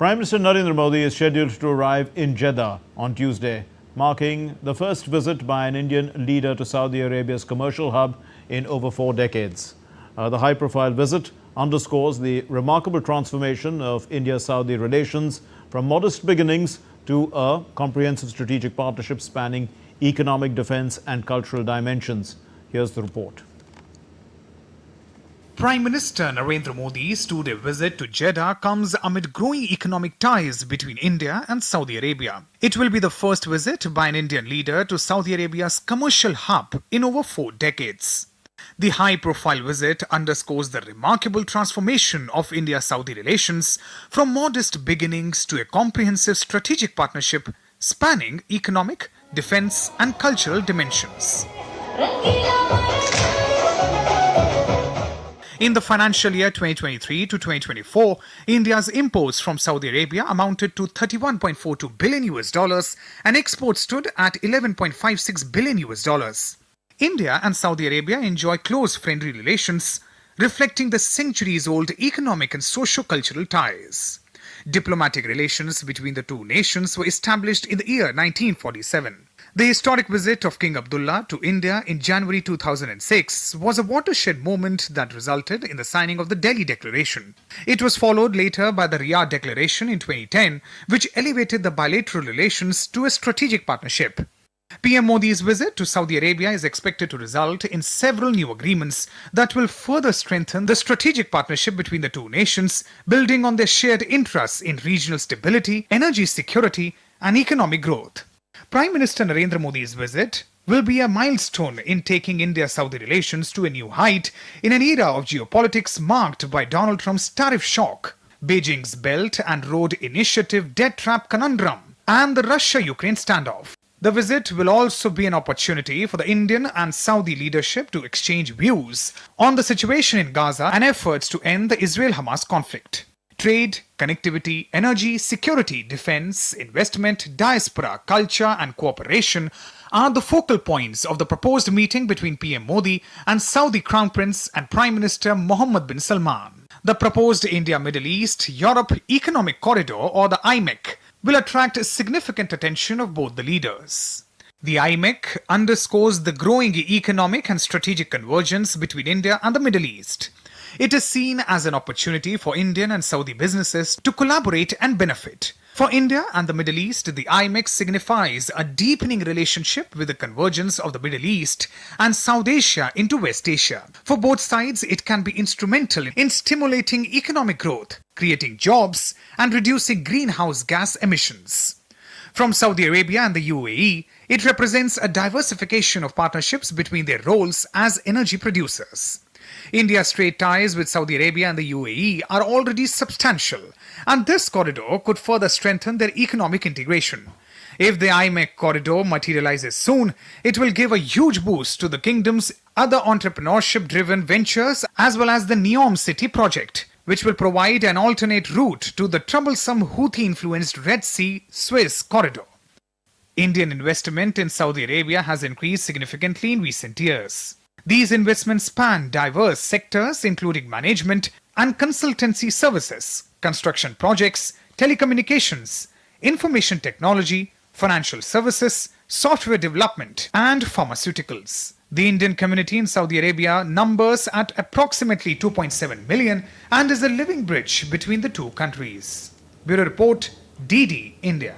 Prime Minister Narendra Modi is scheduled to arrive in Jeddah on Tuesday, marking the first visit by an Indian leader to Saudi Arabia's commercial hub in over 4 decades. The high-profile visit underscores the remarkable transformation of India-Saudi relations from modest beginnings to a comprehensive strategic partnership spanning economic, defense and cultural dimensions. Here's the report. Prime Minister Narendra Modi's 2-day visit to Jeddah comes amid growing economic ties between India and Saudi Arabia. It will be the first visit by an Indian leader to Saudi Arabia's commercial hub in over 4 decades. The high-profile visit underscores the remarkable transformation of India-Saudi relations from modest beginnings to a comprehensive strategic partnership spanning economic, defense and cultural dimensions. In the financial year 2023 to 2024, India's imports from Saudi Arabia amounted to $31.42 billion and exports stood at $11.56 billion. India and Saudi Arabia enjoy close friendly relations, reflecting the centuries-old economic and socio-cultural ties. Diplomatic relations between the two nations were established in the year 1947. The historic visit of King Abdullah to India in January 2006 was a watershed moment that resulted in the signing of the Delhi Declaration. It was followed later by the Riyadh Declaration in 2010, which elevated the bilateral relations to a strategic partnership. PM Modi's visit to Saudi Arabia is expected to result in several new agreements that will further strengthen the strategic partnership between the two nations, building on their shared interests in regional stability, energy security, and economic growth. Prime Minister Narendra Modi's visit will be a milestone in taking India-Saudi relations to a new height in an era of geopolitics marked by Donald Trump's tariff shock, Beijing's Belt and Road Initiative debt trap conundrum, and the Russia-Ukraine standoff. The visit will also be an opportunity for the Indian and Saudi leadership to exchange views on the situation in Gaza and efforts to end the Israel-Hamas conflict. Trade, connectivity, energy, security, defense, investment, diaspora, culture and cooperation are the focal points of the proposed meeting between PM Modi and Saudi Crown Prince and Prime Minister Mohammed bin Salman. The proposed India-Middle East-Europe Economic Corridor, or the IMEC, will attract significant attention of both the leaders. The IMEC underscores the growing economic and strategic convergence between India and the Middle East. It is seen as an opportunity for Indian and Saudi businesses to collaborate and benefit. For India and the Middle East, the IMEC signifies a deepening relationship with the convergence of the Middle East and South Asia into West Asia. For both sides, it can be instrumental in stimulating economic growth, creating jobs, and reducing greenhouse gas emissions. From Saudi Arabia and the UAE, it represents a diversification of partnerships between their roles as energy producers. India's trade ties with Saudi Arabia and the UAE are already substantial, and this corridor could further strengthen their economic integration. If the IMEC corridor materializes soon, it will give a huge boost to the kingdom's other entrepreneurship-driven ventures as well as the Neom City project, which will provide an alternate route to the troublesome Houthi-influenced Red Sea-Suez corridor. Indian investment in Saudi Arabia has increased significantly in recent years. These investments span diverse sectors including management and consultancy services, construction projects, telecommunications, information technology, financial services, software development, and pharmaceuticals. The Indian community in Saudi Arabia numbers at approximately 2.7 million and is a living bridge between the two countries. Bureau Report, DD India.